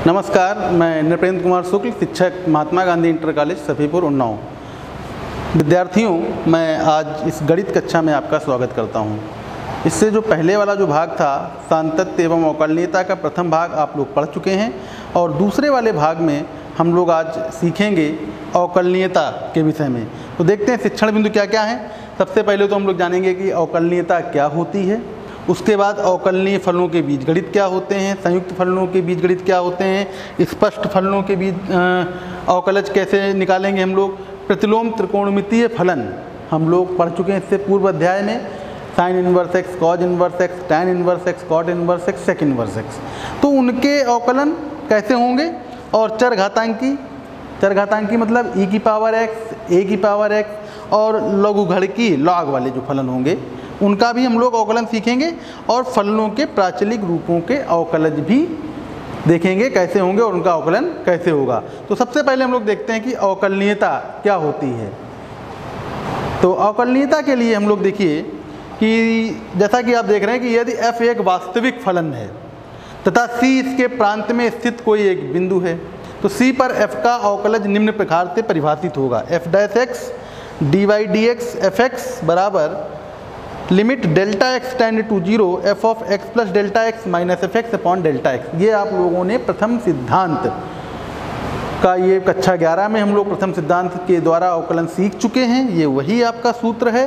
नमस्कार, मैं नृपेंद्र कुमार शुक्ल, शिक्षक महात्मा गांधी इंटर कॉलेज सफीपुर उन्नाव। विद्यार्थियों, मैं आज इस गणित कक्षा में आपका स्वागत करता हूं। इससे जो पहले वाला जो भाग था सांतत्य एवं अवकलनीयता का प्रथम भाग आप लोग पढ़ चुके हैं और दूसरे वाले भाग में हम लोग आज सीखेंगे अवकलनीयता के विषय में। तो देखते हैं शिक्षण बिंदु क्या क्या हैं। सबसे पहले तो हम लोग जानेंगे कि अवकलनीयता क्या होती है, उसके बाद अवकलनीय फलनों के बीजगणित क्या होते हैं, संयुक्त फलनों के बीजगणित क्या होते हैं, स्पष्ट फलनों के बीज अवकलज कैसे निकालेंगे हम लोग, प्रतिलोम त्रिकोणमितीय फलन हम लोग पढ़ चुके हैं इससे पूर्व अध्याय में, sine inverse x, cos inverse x, tan inverse x, cot inverse x, sec inverse x. तो उनके अवकलन कैसे होंगे और चरघातांकी मतलब e की पावर x, a की पावर x और लघुघड़की लॉग वाले जो फलन होंगे उनका भी हम लोग अवकलन सीखेंगे और फलनों के प्राचलिक रूपों के अवकलज भी देखेंगे कैसे होंगे और उनका अवकलन कैसे होगा। तो सबसे पहले हम लोग देखते हैं कि अवकलनीयता क्या होती है। तो अवकलनीयता के लिए हम लोग देखिए कि जैसा कि आप देख रहे हैं कि यदि f एक वास्तविक फलन है तथा c इसके प्रांत में स्थित कोई एक बिंदु है तो c पर f का अवकलज निम्न प्रकार से परिभाषित होगा। f dash x dy dx fx बराबर limit delta x tend to 0 f of x plus delta x minus f x upon delta x. ये आप लोगों ने प्रथम सिद्धांत का, ये कक्षा 11 में हम लोग प्रथम सिद्धांत के द्वारा अवकलन सीख चुके हैं। ये वही आपका सूत्र है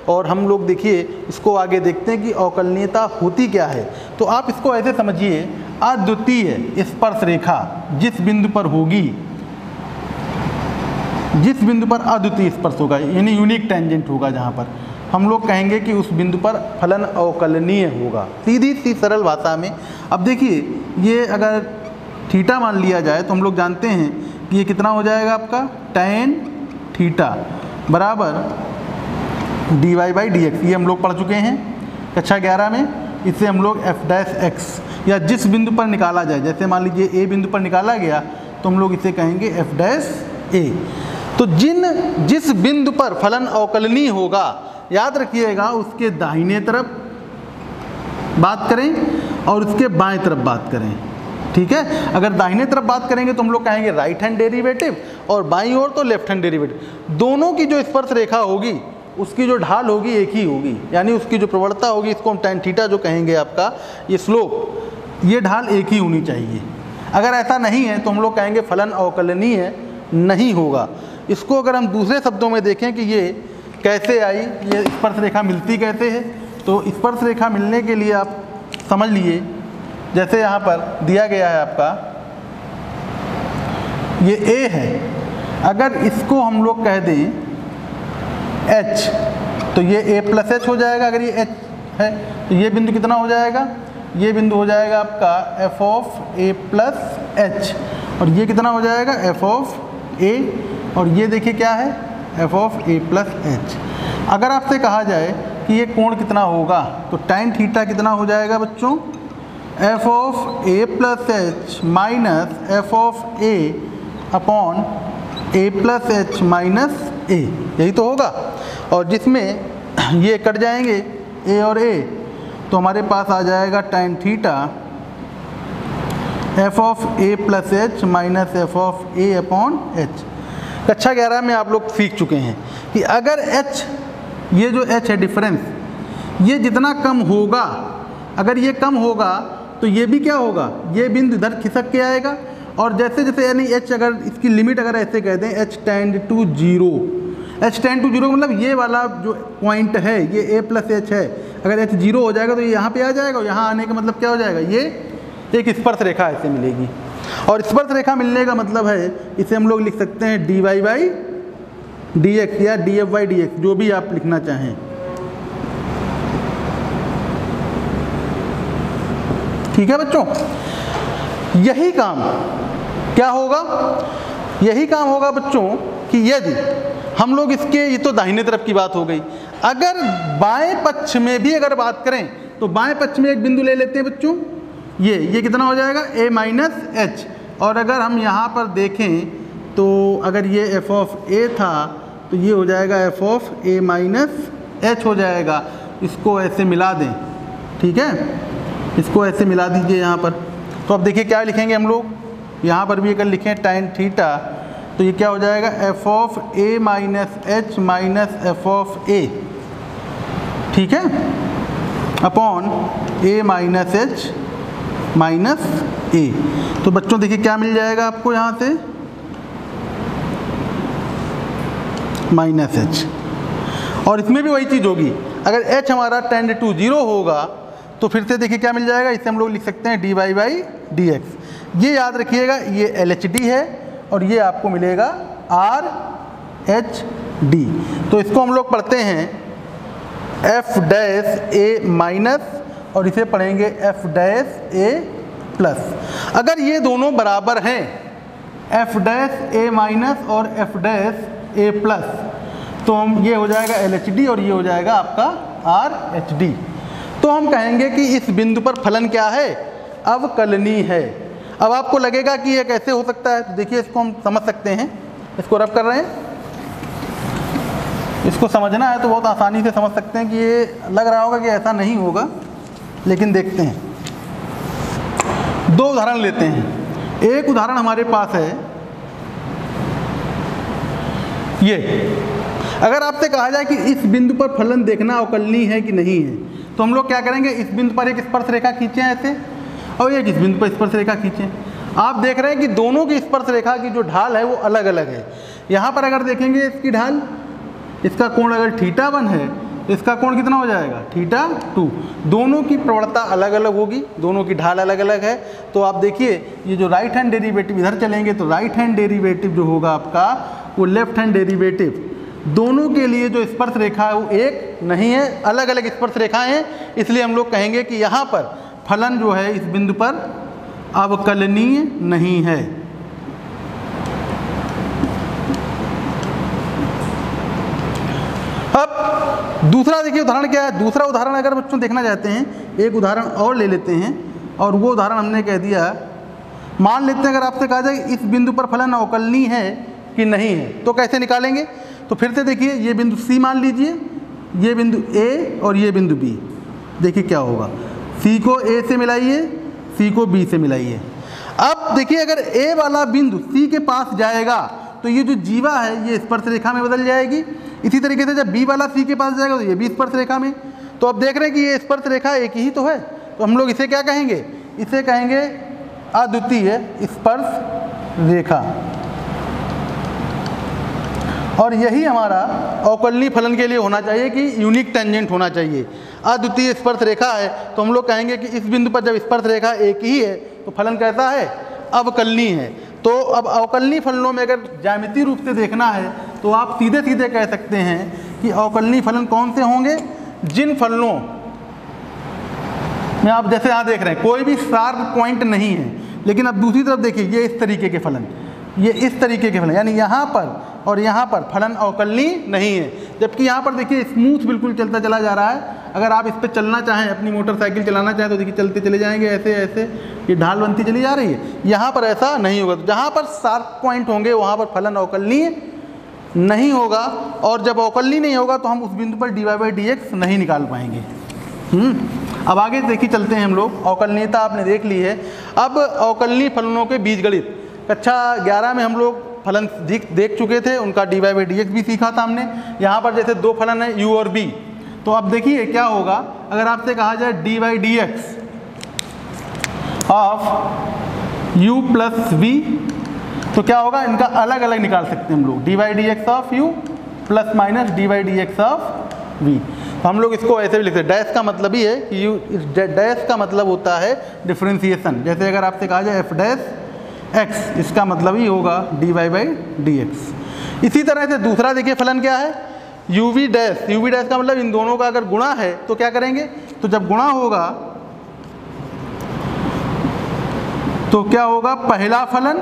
और हम लोग देखिए इसको आगे देखते हैं कि अवकलनीयता होती क्या है। तो आप इसको ऐसे समझिए, अद्वितीय स्पर्श रेखा जिस बिंदु पर होगी, जिस बिंदु पर अद्वितीय स्पर्श होगा यानी यूनिक टेंजेंट होगा, जहाँ पर हम लोग कहेंगे कि उस बिंदु पर फलन अवकलनीय होगा। सीधी सी सरल भाषा में अब देखिए, ये अगर थीटा मान लिया जाए तो हम लोग जानते हैं कि ये कितना हो जाएगा आपका tan थीटा बराबर dy बाई डी एक्स। ये हम लोग पढ़ चुके हैं कक्षा 11 में। इससे हम लोग f डैश x या जिस बिंदु पर निकाला जाए, जैसे मान लीजिए a बिंदु पर निकाला गया तो हम लोग इसे कहेंगे f डैश a। तो जिस बिंदु पर फलन अवकलनीय होगा, याद रखिएगा उसके दाहिने तरफ बात करें और उसके बाएं तरफ बात करें, ठीक है। अगर दाहिने तरफ बात करेंगे तो हम लोग कहेंगे राइट हैंड डेरिवेटिव और बाईं ओर तो लेफ्ट हैंड डेरिवेटिव। दोनों की जो स्पर्श रेखा होगी उसकी जो ढाल होगी एक ही होगी, यानी उसकी जो प्रवणता होगी, इसको हम tan थीटा जो कहेंगे आपका, ये स्लोप, ये ढाल एक ही होनी चाहिए। अगर ऐसा नहीं है तो हम लोग कहेंगे फलन अवकलनीय नहीं होगा। इसको अगर हम दूसरे शब्दों में देखें कि ये कैसे आई, ये स्पर्श रेखा मिलती कैसे है, तो स्पर्श रेखा मिलने के लिए आप समझ लिए, जैसे यहाँ पर दिया गया है आपका ये A है, अगर इसको हम लोग कह दें H तो ये A प्लस H हो जाएगा। अगर ये H है तो ये बिंदु कितना हो जाएगा, ये बिंदु हो जाएगा आपका f of A plus H और ये कितना हो जाएगा f ऑफ A और ये देखिए क्या है f of A plus H। अगर आपसे कहा जाए कि ये कोण कितना होगा तो tan थीटा कितना हो जाएगा बच्चों, f of A plus H minus f of A upon A plus H minus A, यही तो होगा। और जिसमें ये कट जाएंगे A और A तो हमारे पास आ जाएगा tan theta f of A plus H minus f of A upon H। कक्षा 11 में आप लोग सीख चुके हैं कि अगर h, ये जो h है डिफरेंस, ये जितना कम होगा, अगर ये कम होगा तो ये भी क्या होगा, ये बिंदु इधर खिसक के आएगा। और जैसे जैसे यानी h, अगर इसकी लिमिट अगर ऐसे कह दें h tend to 0, h tend to 0 मतलब ये वाला जो पॉइंट है ये a प्लस h है, अगर h 0 हो जाएगा तो ये यहाँ पे आ जाएगा और यहाँ आने का मतलब क्या हो जाएगा, ये एक स्पर्श रेखा ऐसे मिलेगी। और स्पर्श रेखा मिलने का मतलब है, इसे हम लोग लिख सकते हैं dy बाई dx या df बाई dx, जो भी आप लिखना चाहें, ठीक है बच्चों। यही काम क्या होगा, यही काम होगा बच्चों कि यदि हम लोग इसके, ये तो दाहिने तरफ की बात हो गई, अगर बाएं पक्ष में भी अगर बात करें तो बाएं पक्ष में एक बिंदु ले लेते हैं बच्चों, ये कितना हो जाएगा a माइनस एच। और अगर हम यहाँ पर देखें तो अगर ये f ऑफ a था तो ये हो जाएगा f of a minus H हो जाएगा। इसको ऐसे मिला दें, ठीक है, इसको ऐसे मिला दीजिए यहाँ पर। तो अब देखिए क्या लिखेंगे हम लोग, यहाँ पर भी अगर लिखें tan थीटा तो ये क्या हो जाएगा F of A minus H minus F of A, ठीक है, upon A minus H minus A. तो बच्चों देखिए क्या मिल जाएगा आपको यहाँ से माइनस एच, और इसमें भी वही चीज़ होगी, अगर h हमारा टेंड टू 0 होगा तो फिर से देखिए क्या मिल जाएगा, इसे हम लोग लिख सकते हैं dy बाई डी एक्स। ये याद रखिएगा ये LHD है और ये आपको मिलेगा RHD। तो इसको हम लोग पढ़ते हैं f डैश a माइनस और इसे पढ़ेंगे f डैश a प्लस। अगर ये दोनों बराबर हैं f डैश a माइनस और f डैश a प्लस, तो हम ये हो जाएगा LHD और ये हो जाएगा आपका RHD। तो हम कहेंगे कि इस बिंदु पर फलन क्या है, अवकलनीय है। अब आपको लगेगा कि ये कैसे हो सकता है, तो देखिए इसको हम समझ सकते हैं, इसको रब कर रहे हैं, इसको समझना है तो बहुत आसानी से समझ सकते हैं कि ये लग रहा होगा कि ऐसा नहीं होगा, लेकिन देखते हैं। दो उदाहरण लेते हैं। एक उदाहरण हमारे पास है ये, अगर आपसे कहा जाए कि इस बिंदु पर फलन देखना अवकलनीय है कि नहीं है, तो हम लोग क्या करेंगे, इस बिंदु पर एक स्पर्श रेखा खींचें ऐसे और एक इस बिंदु पर स्पर्श रेखा खींचें। आप देख रहे हैं कि दोनों की स्पर्श रेखा की जो ढाल है वो अलग अलग है। यहाँ पर अगर देखेंगे इसकी ढाल, इसका कोण अगर θ1 है तो इसका कोण कितना हो जाएगा θ2। दोनों की प्रवणता अलग अलग होगी, दोनों की ढाल अलग अलग है। तो आप देखिए ये जो राइट हैंड डेरिवेटिव इधर चलेंगे तो राइट हैंड डेरिवेटिव जो होगा आपका वो लेफ्ट हैंड डेरिवेटिव, दोनों के लिए जो स्पर्श रेखा है वो एक नहीं है, अलग अलग स्पर्श रेखाएं हैं। इसलिए हम लोग कहेंगे कि यहाँ पर फलन जो है इस बिंदु पर अवकलनीय नहीं है। अब दूसरा देखिए उदाहरण क्या है। दूसरा उदाहरण अगर बच्चों देखना चाहते हैं, एक उदाहरण और ले लेते हैं, और वो उदाहरण हमने कह दिया, मान लेते हैं अगर आपसे कहा जाए इस बिंदु पर फलन अवकलनीय है कि नहीं है, तो कैसे निकालेंगे। तो फिर से देखिए ये बिंदु C मान लीजिए, ये बिंदु A और ये बिंदु B। देखिए क्या होगा, C को A से मिलाइए, C को B से मिलाइए। अब देखिए अगर A वाला बिंदु C के पास जाएगा तो ये जो जीवा है ये स्पर्श रेखा में बदल जाएगी। इसी तरीके से जब B वाला C के पास जाएगा तो ये भी स्पर्श रेखा में। तो अब देख रहे हैं कि ये स्पर्श रेखा एक ही तो है, तो हम लोग इसे क्या कहेंगे, इसे कहेंगे अद्वितीय स्पर्श रेखा। और यही हमारा अवकलनीय फलन के लिए होना चाहिए कि यूनिक टेंजेंट होना चाहिए। अद्वितीय स्पर्श रेखा है तो हम लोग कहेंगे कि इस बिंदु पर जब स्पर्श रेखा एक ही है तो फलन कैसा है, अवकलनीय है। तो अब अवकलनीय फलनों में अगर ज्यामितीय रूप से देखना है तो आप सीधे सीधे कह सकते हैं कि अवकलनीय फलन कौन से होंगे, जिन फलनों में आप जैसे यहाँ देख रहे हैं कोई भी शार्प पॉइंट नहीं है, लेकिन अब दूसरी तरफ देखिए ये इस तरीके के फलन, ये इस तरीके के फलन, यानी यहाँ पर और यहाँ पर फलन अवकलनीय नहीं है। जबकि यहाँ पर देखिए स्मूथ बिल्कुल चलता चला जा रहा है। अगर आप इस पर चलना चाहें, अपनी मोटरसाइकिल चलाना चाहें तो देखिए चलते चले जाएंगे ऐसे ऐसे, ये ढाल बनती चली जा रही है। यहाँ पर ऐसा नहीं होगा। तो जहाँ पर शार्प पॉइंट होंगे वहाँ पर फलन अवकलनीय नहीं होगा, और जब अवकलनीय नहीं होगा तो हम उस बिंदु पर dy बाई डी एक्स नहीं निकाल पाएंगे। अब आगे देखिए चलते हैं हम लोग। अवकलनीयता आपने देख ली है। अब अवकलनीय फलनों के बीजगणित कक्षा 11 में हम लोग फलन देख चुके थे, उनका dy बाई डी एक्स भी सीखा था हमने। यहाँ पर जैसे दो फलन है u और b, तो अब देखिए क्या होगा अगर आपसे कहा जाए dy by d x of u plus v, तो क्या होगा, इनका अलग अलग निकाल सकते हैं हम लोग, dy by d x of u plus minus dy by d x of v। तो हम लोग इसको ऐसे भी लिखते हैं, डैश का मतलब ही है कि डैश का मतलब होता है डिफरेंशिएशन। जैसे अगर आपसे कहा जाए f डैश x, इसका मतलब ही होगा dy बाई डी एक्स। इसी तरह से दूसरा देखिए फलन क्या है, uv डैश का मतलब इन दोनों का अगर गुणा है तो क्या करेंगे, तो जब गुणा होगा तो क्या होगा, पहला फलन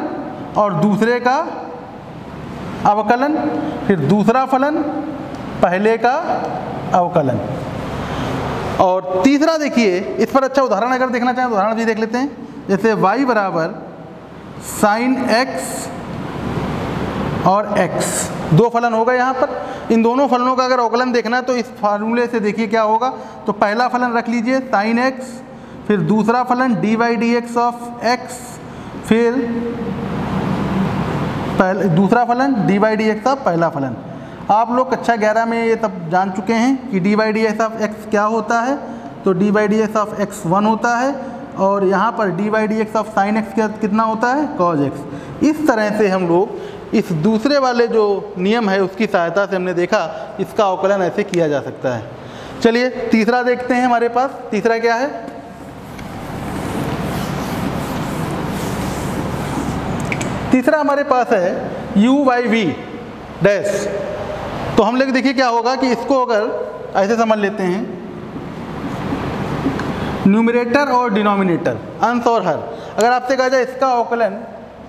और दूसरे का अवकलन, फिर दूसरा फलन पहले का अवकलन। और तीसरा देखिए, इस पर अच्छा उदाहरण अगर देखना चाहें तो उदाहरण भी देख लेते हैं। जैसे y बराबर साइन x और x, दो फलन होगा यहाँ पर। इन दोनों फलनों का अगर अवकलन देखना है तो इस फार्मूले से देखिए क्या होगा, तो पहला फलन रख लीजिए साइन x, फिर दूसरा फलन dy by d x of x, फिर दूसरा फलन D by d x of पहला फलन। आप लोग कक्षा 11 में ये तब जान चुके हैं कि D by d x of x क्या होता है। तो D by d x of x 1 होता है और यहाँ पर D by d x of sine x कितना होता है, कॉज एक्स। इस तरह से हम लोग इस दूसरे वाले जो नियम है उसकी सहायता से हमने देखा इसका अवकलन ऐसे किया जा सकता है। चलिए तीसरा देखते हैं हमारे पास। तीसरा क्या है, तीसरा हमारे पास है u बाई वी डैश। तो हम लोग देखिए क्या होगा कि इसको अगर ऐसे समझ लेते हैं, न्यूमरेटर और डिनोमिनेटर, अंश और हर। अगर आपसे कहा जाए इसका अवकलन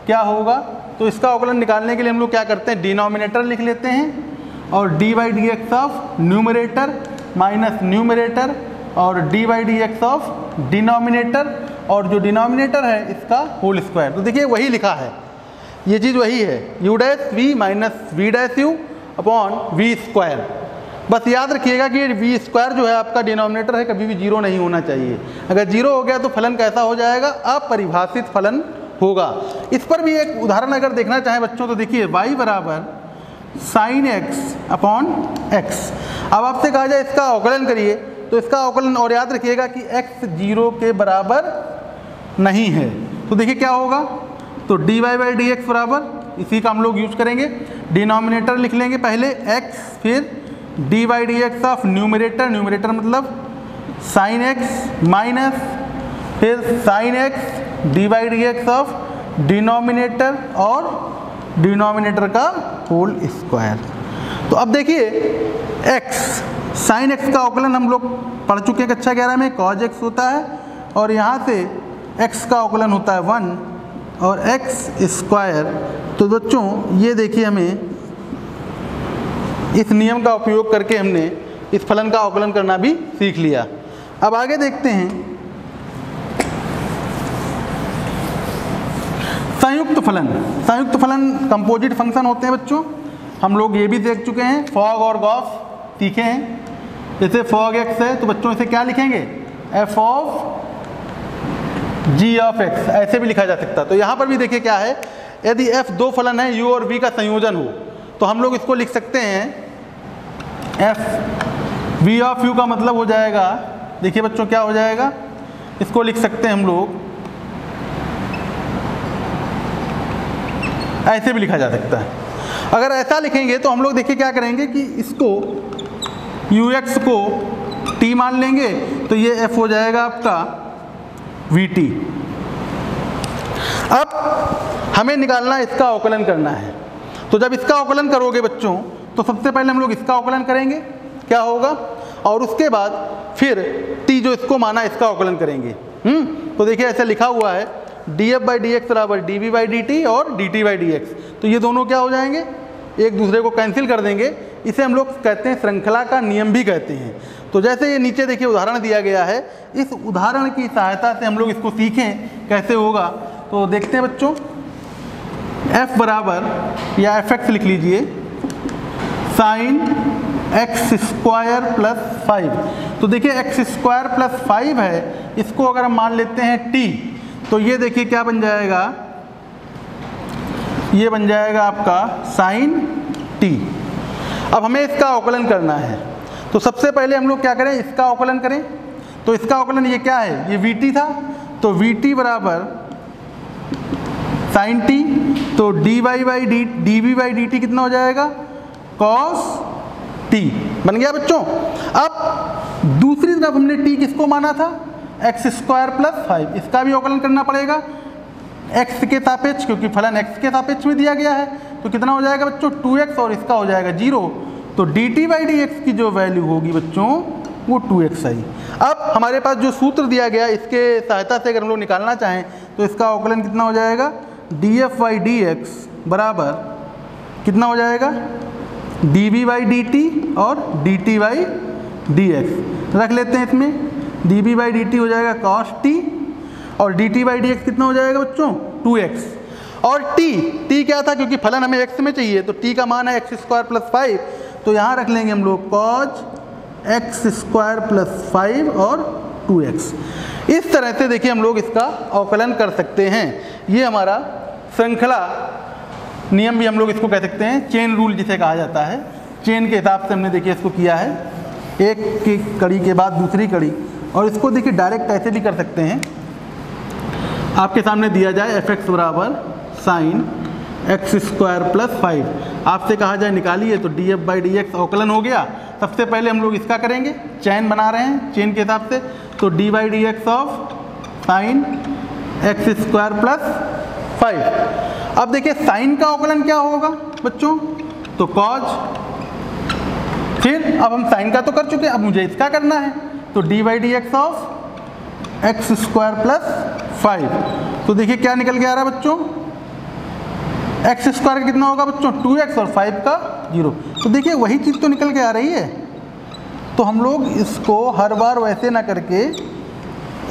क्या होगा, तो इसका अवकलन निकालने के लिए हम लोग क्या करते हैं, डिनोमिनेटर लिख लेते हैं और d by d x of numerator minus numerator और d by d x of denominator, और जो डिनोमिनेटर है इसका होल स्क्वायर। तो देखिए वही लिखा है, ये चीज़ वही है, u dash v minus v dash u upon v square. बस याद रखिएगा कि वी स्क्वायर जो है आपका डिनोमिनेटर है, कभी भी जीरो नहीं होना चाहिए। अगर जीरो हो गया तो फलन कैसा हो जाएगा, अपरिभाषित फलन होगा। इस पर भी एक उदाहरण अगर देखना चाहें बच्चों तो देखिए y बराबर साइन एक्स अपॉन एक्स। अब आपसे कहा जाए इसका अवकलन करिए, तो इसका अवकलन, और याद रखिएगा कि x 0 के बराबर नहीं है। तो देखिए क्या होगा, तो d y by d x बराबर, इसी का हम लोग यूज करेंगे, डिनोमिनेटर लिख लेंगे पहले x, फिर D by d x of numerator, numerator मतलब साइन एक्स माइनस फिर sine x D by d x of denominator और डिनोमिनेटर का होल स्क्वायर। तो अब देखिए x, साइन एक्स का अवकलन हम लोग पढ़ चुके हैं कक्षा 11 में, कॉज एक्स होता है और यहाँ से x का अवकलन होता है 1 और x स्क्वायर। तो बच्चों ये देखिए हमें इस नियम का उपयोग करके हमने इस फलन का अवकलन करना भी सीख लिया। अब आगे देखते हैं संयुक्त फलन। संयुक्त फलन कंपोजिट फंक्शन होते हैं बच्चों, हम लोग ये भी देख चुके हैं, फॉग और गॉस सीखे हैं। जैसे फॉग एक्स है तो बच्चों इसे क्या लिखेंगे, f of g of x, ऐसे भी लिखा जा सकता है। तो यहाँ पर भी देखिए क्या है, यदि एफ दो फलन है यू और वी का संयोजन हो तो हम लोग इसको लिख सकते हैं एफ वी ऑफ यू का मतलब हो जाएगा, देखिए बच्चों क्या हो जाएगा, इसको लिख सकते हैं हम लोग, ऐसे भी लिखा जा सकता है। अगर ऐसा लिखेंगे तो हम लोग देखिए क्या करेंगे कि इसको यू एक्स को टी मान लेंगे, तो ये एफ हो जाएगा आपका वी टी। अब हमें निकालना, इसका अवकलन करना है। तो जब इसका अवकलन करोगे बच्चों तो सबसे पहले हम लोग इसका अवकलन करेंगे, क्या होगा, और उसके बाद फिर t जो इसको माना इसका अवकलन करेंगे। तो देखिए ऐसे लिखा हुआ है d f by d x बराबर d v by d t और d t by d x. तो ये दोनों क्या हो जाएंगे, एक दूसरे को कैंसिल कर देंगे। इसे हम लोग कहते हैं श्रृंखला का नियम भी कहते हैं। तो जैसे ये नीचे देखिए उदाहरण दिया गया है, इस उदाहरण की सहायता से हम लोग इसको सीखें कैसे होगा। तो देखते हैं बच्चों, f बराबर या एफ एक्स लिख लीजिए साइन एक्स स्क्वायर प्लस 5। तो देखिए एक्स स्क्वायर प्लस 5 है, इसको अगर हम मान लेते हैं t, तो ये देखिए क्या बन जाएगा, ये बन जाएगा आपका साइन t। अब हमें इसका अवकलन करना है, तो सबसे पहले हम लोग क्या करें, इसका अवकलन करें। तो इसका अवकलन ये क्या है, ये vt था, तो vt बराबर साइन t, तो d y by d v by d t कितना हो जाएगा, कॉस t बन गया बच्चों। अब दूसरी तरफ हमने t किसको माना था, एक्स स्क्वायर प्लस 5, इसका भी अवकलन करना पड़ेगा x के सापेक्ष, क्योंकि फलन x के सापेक्ष में दिया गया है। तो कितना हो जाएगा बच्चों, 2x और इसका हो जाएगा 0। तो D t by d x की जो वैल्यू होगी बच्चों वो 2x आई। अब हमारे पास जो सूत्र दिया गया इसके सहायता से अगर हम लोग निकालना चाहें तो इसका अवकलन कितना हो जाएगा, d f by d x बराबर कितना हो जाएगा, d v by d t और d t by d x रख लेते हैं। इसमें d v by d t हो जाएगा कॉस टी और d t by d x कितना हो जाएगा बच्चों, 2x। और t क्या था, क्योंकि फलन हमें x में चाहिए तो t का मान है एक्स स्क्वायर प्लस 5, तो यहाँ रख लेंगे हम लोग कॉज एक्स स्क्वायर प्लस 5 और 2x। इस तरह से देखिए हम लोग इसका अवकलन कर सकते हैं। ये हमारा श्रृंखला नियम भी हम लोग इसको कह सकते हैं, चेन रूल जिसे कहा जाता है। चेन के हिसाब से हमने देखिए इसको किया है, एक की कड़ी के बाद दूसरी कड़ी। और इसको देखिए डायरेक्ट ऐसे भी कर सकते हैं, आपके सामने दिया जाए f(x) बराबर साइन x² + 5, आपसे कहा जाए निकालिए, तो df/dx अवकलन हो गया। सबसे पहले हम लोग इसका करेंगे, चेन बना रहे हैं चेन के हिसाब से, तो dy/dx ऑफ साइन x² + 5। अब देखिए साइन का अवकलन क्या होगा बच्चों, तो कॉज। फिर अब हम साइन का तो कर चुके हैं, अब मुझे इसका करना है, तो dy/dx ऑफ x² + 5। तो देखिए क्या निकल के आ रहा है बच्चों, x² का कितना होगा बच्चों 2x और 5 का 0। तो देखिए वही चीज़ तो निकल के आ रही है। तो हम लोग इसको हर बार वैसे ना करके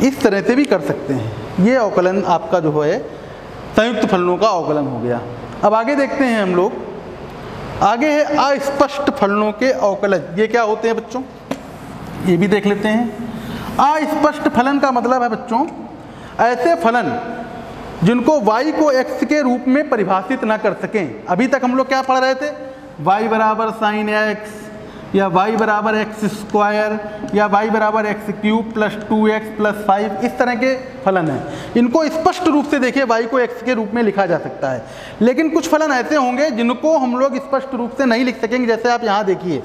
इस तरह से भी कर सकते हैं। ये अवकलन आपका जो है संयुक्त फलनों का अवकलन हो गया। अब आगे देखते हैं हम लोग, आगे है अस्पष्ट फलनों के अवकलन। ये क्या होते हैं बच्चों, ये भी देख लेते हैं। अस्पष्ट फलन का मतलब है बच्चों ऐसे फलन जिनको y को x के रूप में परिभाषित ना कर सकें। अभी तक हम लोग क्या पढ़ रहे थे, y बराबर साइन x, या y बराबर x² या y बराबर x³ + 2x + 5, इस तरह के फलन हैं। इनको स्पष्ट रूप से देखिए y को x के रूप में लिखा जा सकता है। लेकिन कुछ फलन ऐसे होंगे जिनको हम लोग स्पष्ट रूप से नहीं लिख सकेंगे। जैसे आप यहाँ देखिए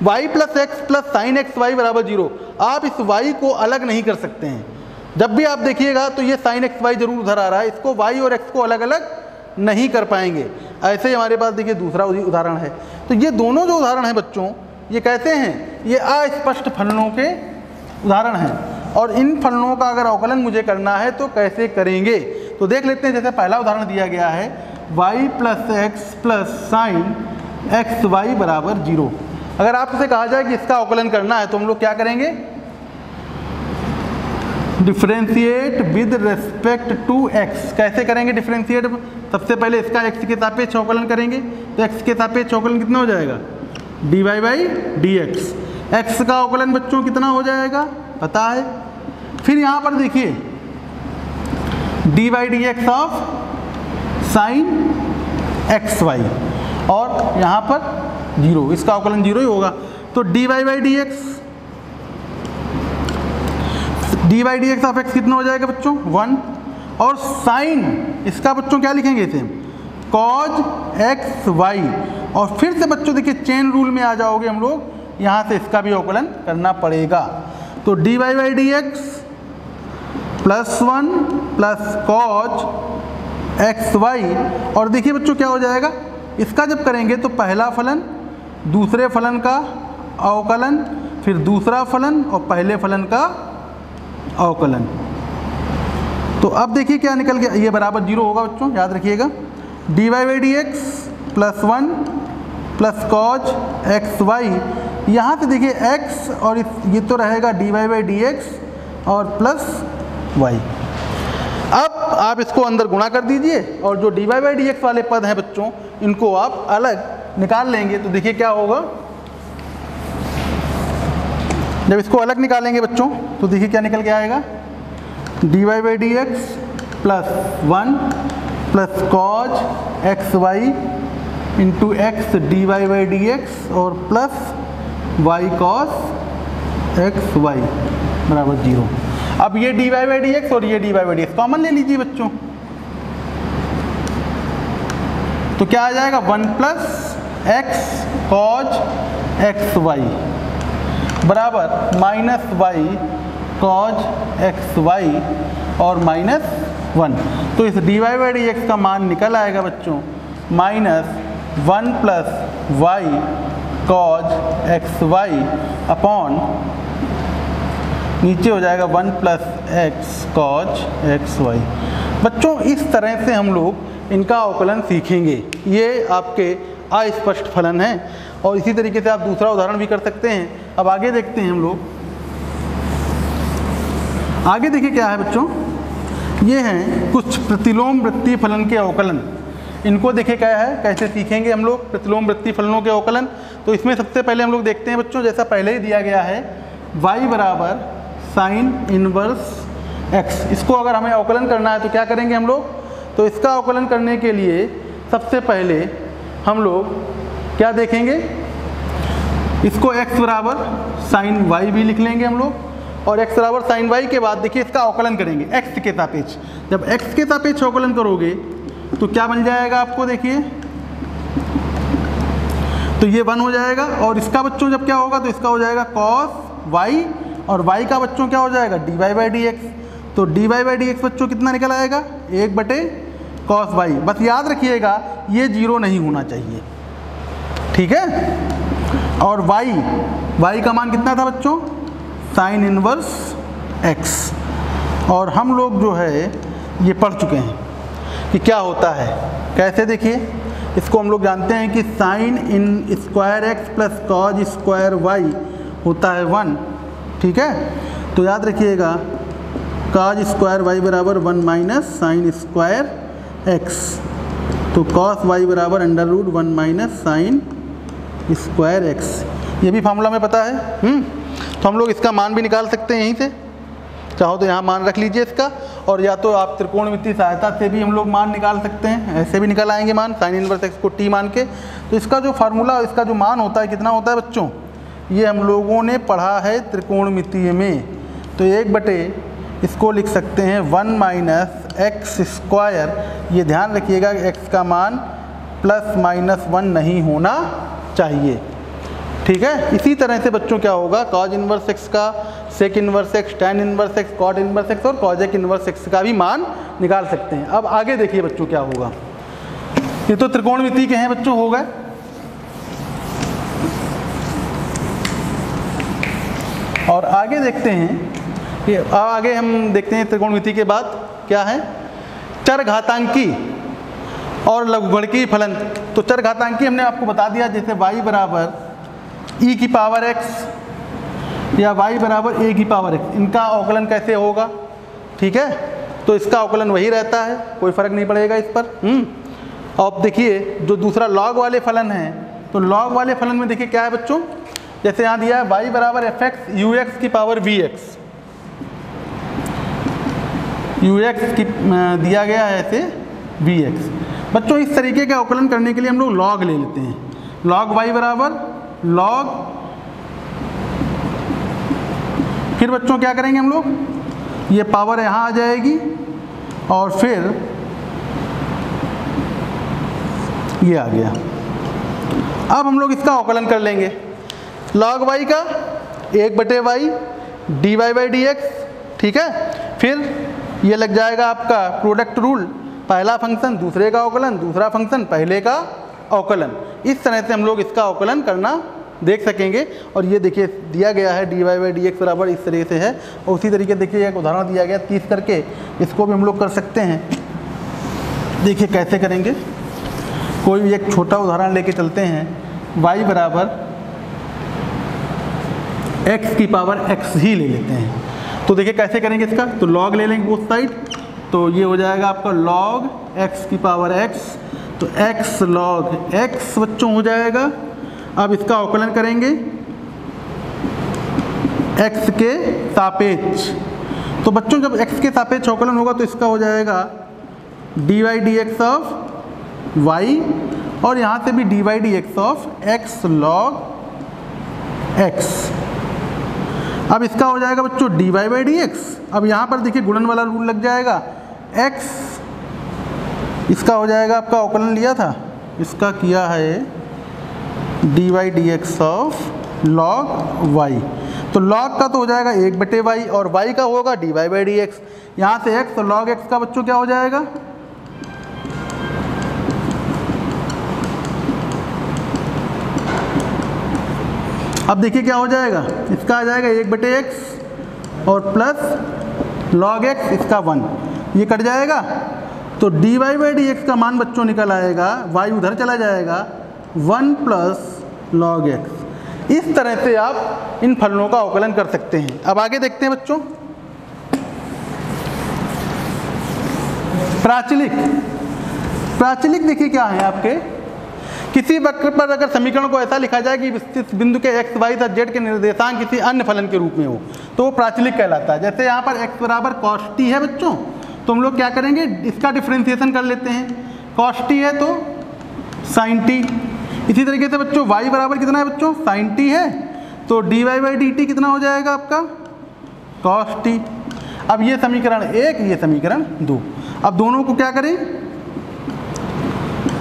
y + x + sin xy बराबर 0, आप इस y को अलग नहीं कर सकते हैं। जब भी आप देखिएगा तो ये sin xy जरूर उधर आ रहा है, इसको y और x को अलग अलग नहीं कर पाएंगे। ऐसे ही हमारे पास देखिए दूसरा उदाहरण है। तो ये दोनों जो उदाहरण हैं बच्चों, ये कहते हैं ये अस्पष्ट फलनों के उदाहरण हैं। और इन फलनों का अगर अवकलन मुझे करना है तो कैसे करेंगे, तो देख लेते हैं। जैसे पहला उदाहरण दिया गया है y + x + sin xy बराबर 0। अगर आपसे कहा जाए कि इसका अवकलन करना है तो हम लोग क्या करेंगे, differentiate with respect to x। कैसे करेंगे डिफरेंशिएट, सबसे पहले इसका x के सापेक्ष अवकलन करेंगे, तो x के सापेक्ष अवकलन कितना हो जाएगा dy/dx। x का अवकलन बच्चों कितना हो जाएगा पता है। फिर यहाँ पर देखिए dy/dx ऑफ साइन xy, और यहाँ पर 0, इसका अवकलन 0 ही होगा। तो dy/dx ऑफ x कितना हो जाएगा बच्चों 1, और साइन इसका बच्चों क्या लिखेंगे इसे cos xy। और फिर से बच्चों देखिए चेन रूल में आ जाओगे हम लोग, यहाँ से इसका भी अवकलन करना पड़ेगा। तो dy/dx + 1 + cos xy, और देखिए बच्चों क्या हो जाएगा, इसका जब करेंगे तो पहला फलन दूसरे फलन का अवकलन, फिर दूसरा फलन और पहले फलन का अवकलन। तो अब देखिए क्या निकल गया, ये बराबर 0 होगा बच्चों, याद रखिएगा। dy/dx + 1 + cos xy, यहाँ से देखिए x और ये तो रहेगा dy/dx और प्लस y। अब आप इसको अंदर गुणा कर दीजिए, और जो dy/dx वाले पद हैं बच्चों इनको आप अलग निकाल लेंगे। तो देखिए क्या होगा, जब इसको अलग निकालेंगे बच्चों तो देखिए क्या निकल के आएगा, dy/dx + 1 + cos xy into x dy/dx और प्लस y cos xy बराबर 0। अब ये dy/dx और ये dy/dx कॉमन ले लीजिए बच्चों, तो क्या आ जाएगा 1 + x cos xy बराबर -y cos xy और -1। तो इस dy/dx का मान निकल आएगा बच्चों -1 + y cos xy अपॉन नीचे हो जाएगा 1 + x cos xy। बच्चों इस तरह से हम लोग इनका अवकलन सीखेंगे। ये आपके अस्पष्ट फलन हैं, और इसी तरीके से आप दूसरा उदाहरण भी कर सकते हैं। अब आगे देखते हैं हम लोग, आगे देखिए क्या है बच्चों, ये हैं कुछ प्रतिलोम वृत्तीय फलन के अवकलन। इनको देखिए क्या है, कैसे सीखेंगे हम लोग प्रतिलोम वृत्तीय फलनों के अवकलन। तो इसमें सबसे पहले हम लोग देखते हैं बच्चों, जैसा पहले ही दिया गया है y बराबर साइन इनवर्स x। इसको अगर हमें अवकलन करना है तो क्या करेंगे हम लोग, तो इसका अवकलन करने के लिए सबसे पहले हम लोग क्या देखेंगे, इसको x बराबर साइन y भी लिख लेंगे हम लोग, और x बराबर साइन y के बाद देखिए इसका अवकलन करेंगे x के सापेक्ष। जब x के सापेक्ष अवकलन करोगे तो क्या बन जाएगा आपको, देखिए तो ये 1 हो जाएगा, और इसका बच्चों जब क्या होगा तो इसका हो जाएगा cos y, और y का बच्चों क्या हो जाएगा dy/dx। तो dy/dx बच्चों कितना निकल आएगा, 1/cos y। बस याद रखिएगा ये 0 नहीं होना चाहिए, ठीक है। और y का मान कितना था बच्चों, साइन इनवर्स x। और हम लोग जो है ये पढ़ चुके हैं कि क्या होता है, कैसे, देखिए इसको हम लोग जानते हैं कि sine in square x plus cos square y होता है 1, ठीक है। तो याद रखिएगा कॉज स्क्वायर वाई बराबर 1 माइनस साइन स्क्वायर एक्स, तो कॉस वाई बराबर √1 माइनस साइन स्क्वायर एक्स। ये भी फार्मूला में पता है। तो हम लोग इसका मान भी निकाल सकते हैं यहीं से, चाहो तो यहाँ मान रख लीजिए इसका, और या तो आप त्रिकोणमितीय सहायता से भी हम लोग मान निकाल सकते हैं, ऐसे भी निकल आएंगे मान, साइन इनवर्स एक्स को t मान के। तो इसका जो फार्मूला, इसका जो मान होता है कितना होता है बच्चों, ये हम लोगों ने पढ़ा है त्रिकोणमितीय में। तो 1/, इसको लिख सकते हैं 1 माइनस एक्स स्क्वायर। ये ध्यान रखिएगा x का मान ±1 नहीं होना चाहिए, ठीक है। इसी तरह से बच्चों क्या होगा, कॉज इनवर्स एक्स का, sec inverse x, tan inverse x, cot inverse x और कॉजेक इनवर्स एक्स का भी मान निकाल सकते हैं। अब आगे देखिए बच्चों क्या होगा, ये तो त्रिकोणमिति के हैं बच्चों, हो गए। और आगे देखते हैं, ये आगे हम देखते हैं त्रिकोणमिति के बाद क्या है, चरघातांकी और लघुगणकीय फलन। तो चरघातांकी हमने आपको बता दिया, जैसे y बराबर e की पावर x या y बराबर a की पावर x, इनका अवकलन कैसे होगा, ठीक है। तो इसका अवकलन वही रहता है, कोई फर्क नहीं पड़ेगा इस पर। अब देखिए जो दूसरा लॉग वाले फलन है, तो लॉग वाले फलन में देखिए क्या है बच्चों, जैसे यहाँ दिया है y बराबर fx ux की पावर vx, ux की दिया गया है ऐसे vx। बच्चों इस तरीके का अवकलन करने के लिए हम लोग लॉग ले लेते हैं, लॉग y बराबर लॉग, फिर बच्चों क्या करेंगे हम लोग, ये पावर यहाँ आ जाएगी और फिर ये आ गया। अब हम लोग इसका अवकलन कर लेंगे, लॉग y का 1/y dy/dx, ठीक है। फिर ये लग जाएगा आपका प्रोडक्ट रूल, पहला फंक्शन दूसरे का अवकलन, दूसरा फंक्शन पहले का अवकलन। इस तरह से हम लोग इसका अवकलन करना देख सकेंगे। और ये देखिए दिया गया है dy/dx बराबर इस तरीके से है, और उसी तरीके देखिए एक उदाहरण दिया गया 30 करके, इसको भी हम लोग कर सकते हैं। देखिए कैसे करेंगे, कोई भी एक छोटा उदाहरण लेके चलते हैं, y बराबर x की पावर x ही ले लेते हैं। तो देखिए कैसे करेंगे इसका, तो लॉग ले लेंगे बोथ साइड, तो ये हो जाएगा आपका log x की पावर x, तो x log x बच्चों हो जाएगा। अब इसका अवकलन करेंगे x के सापेक्ष, तो बच्चों जब x के सापेक्ष अवकलन होगा तो इसका हो जाएगा dy/dx ऑफ y, और यहाँ से भी dy/dx of x log x। अब इसका हो जाएगा बच्चों dy/dx। अब यहाँ पर देखिए गुणन वाला रूल लग जाएगा, x इसका हो जाएगा आपका अवकलन लिया था, इसका किया है dy/dx ऑफ log y। तो log का तो हो जाएगा 1/y और y का होगा dy/dx। यहाँ से x और log x का बच्चों क्या हो जाएगा, अब देखिए क्या हो जाएगा, इसका आ जाएगा 1/x और प्लस log x, इसका 1, ये कट जाएगा। तो dy/dx का मान बच्चों निकल आएगा, y उधर चला जाएगा 1 + log x। इस तरह से आप इन फलनों का अवकलन कर सकते हैं। अब आगे देखते हैं बच्चों, प्राचलिक। प्राचलिक देखिए क्या है आपके, किसी वक्र पर अगर समीकरण को ऐसा लिखा जाए कि इस बिंदु के x, y तथा z के निर्देशांक किसी अन्य फलन के रूप में हो तो वो प्राचलिक कहलाता है। जैसे यहाँ पर x बराबर cos t है बच्चों, तो हम लोग क्या करेंगे, इसका डिफ्रेंसिएशन कर लेते हैं। cos t है तो sin t। इसी तरीके से बच्चों y बराबर कितना है बच्चों, sin t है, तो dy बाई dt कितना हो जाएगा आपका, cos t। अब ये समीकरण 1, ये समीकरण 2। अब दोनों को क्या करें,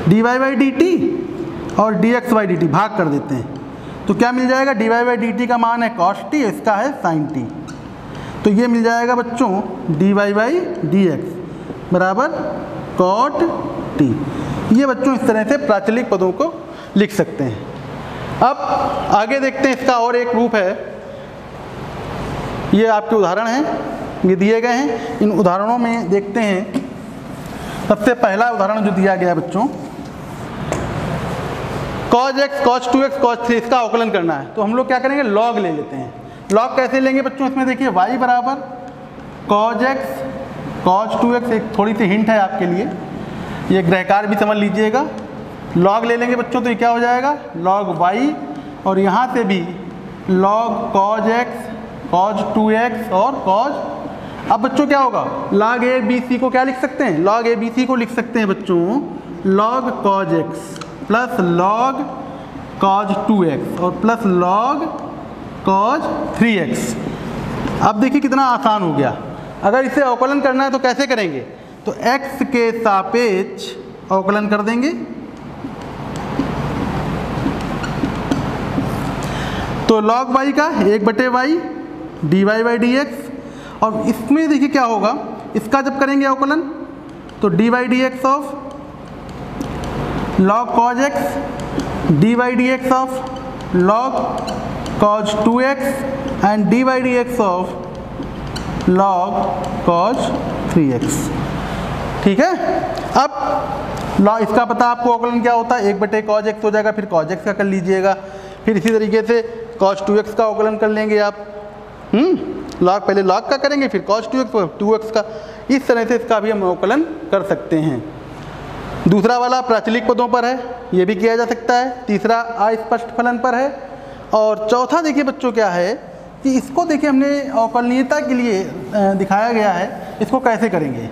dy बाई dt और dx बाई dt भाग कर देते हैं, तो क्या मिल जाएगा, dy बाई dt का मान है cos t, इसका है sin t, तो ये मिल जाएगा बच्चों dy बाई dx बराबर cot t। ये बच्चों इस तरह से प्राचलिक पदों को लिख सकते हैं। अब आगे देखते हैं, इसका और एक रूप है। ये आपके उदाहरण हैं, ये दिए गए हैं। इन उदाहरणों में देखते हैं, सबसे पहला उदाहरण जो दिया गया है बच्चों, cos x, cos 2x, cos 3, इसका अवकलन करना है। तो हम लोग क्या करेंगे, log ले लेते हैं। log कैसे लेंगे बच्चों, इसमें देखिए y बराबर cos x, cos 2x, एक थोड़ी सी हिंट है आपके लिए, ये ग्रहकार भी समझ लीजिएगा। log ले लेंगे बच्चों तो ये क्या हो जाएगा, log y, और यहाँ से भी log cos x, cos 2x और cos। अब बच्चों क्या होगा, log a b c को क्या लिख सकते हैं, log a b c को लिख सकते हैं बच्चों log cos x plus log cos 2x और प्लस log cos 3x। अब देखिए कितना आसान हो गया। अगर इसे अवकलन करना है तो कैसे करेंगे, तो x के सापेक्ष अवकलन कर देंगे, तो log y का 1/y dy बाई dx। और इसमें देखिए क्या होगा, इसका जब करेंगे अवकलन तो dy dx of log cos x dy dx of log cos 2x and dy dx of log cos 3x। ठीक है। अब इसका पता आपको अवकलन क्या होता है, 1/cos x हो जाएगा, फिर cos x का कर लीजिएगा, फिर इसी तरीके से cos 2x का अवकलन कर लेंगे आप। log पहले log का करेंगे, फिर cos 2x का। इस तरह से इसका भी हम अवकलन कर सकते हैं। दूसरा वाला प्राचलिक पदों पर है, ये भी किया जा सकता है। तीसरा अस्पष्ट फलन पर है। और चौथा देखिए बच्चों क्या है कि इसको देखिए हमने अवकलनीयता के लिए दिखाया गया है, इसको कैसे करेंगे।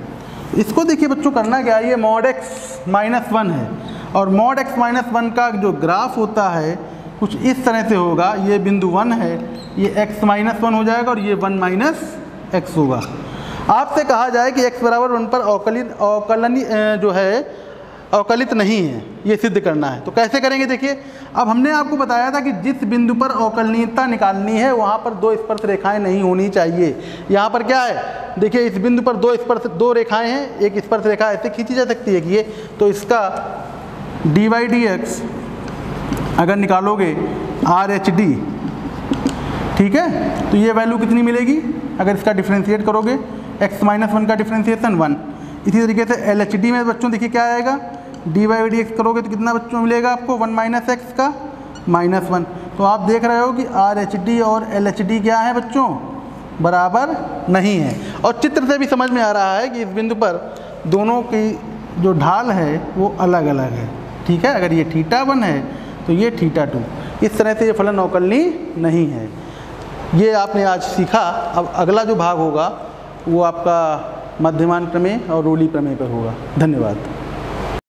इसको देखिए बच्चों करना क्या है, ये mod x माइनस 1 है, और mod x माइनस 1 का जो ग्राफ होता है कुछ इस तरह से होगा। ये बिंदु 1 है, ये x माइनस 1 हो जाएगा और ये 1 माइनस x होगा। आपसे कहा जाए कि x बराबर 1 पर अवकलित नहीं है, ये सिद्ध करना है। तो कैसे करेंगे देखिए, अब हमने आपको बताया था कि जिस बिंदु पर अवकलनीयता निकालनी है वहाँ पर दो स्पर्श रेखाएं नहीं होनी चाहिए। यहाँ पर क्या है देखिए, इस बिंदु पर दो रेखाएं हैं, एक स्पर्श रेखा ऐसे खींची जा सकती है कि ये, तो इसका dy dx अगर निकालोगे RHD, ठीक है, तो ये वैल्यू कितनी मिलेगी, अगर इसका डिफ्रेंशिएट करोगे x माइनस 1 का डिफ्रेंशिएशन 1। इसी तरीके से LHD में बच्चों देखिए क्या आएगा, dy बाई dx करोगे तो कितना बच्चों मिलेगा आपको, 1 माइनस x का माइनस 1। तो आप देख रहे हो कि RHD और LHD क्या है बच्चों, बराबर नहीं है। और चित्र से भी समझ में आ रहा है कि इस बिंदु पर दोनों की जो ढाल है वो अलग अलग है। ठीक है, अगर ये θ1 है तो ये θ2। इस तरह से ये फलन अवकलनीय नहीं है। ये आपने आज सीखा। अब अगला जो भाग होगा वो आपका मध्यमान प्रमेय और रोली प्रमेय पर होगा। धन्यवाद।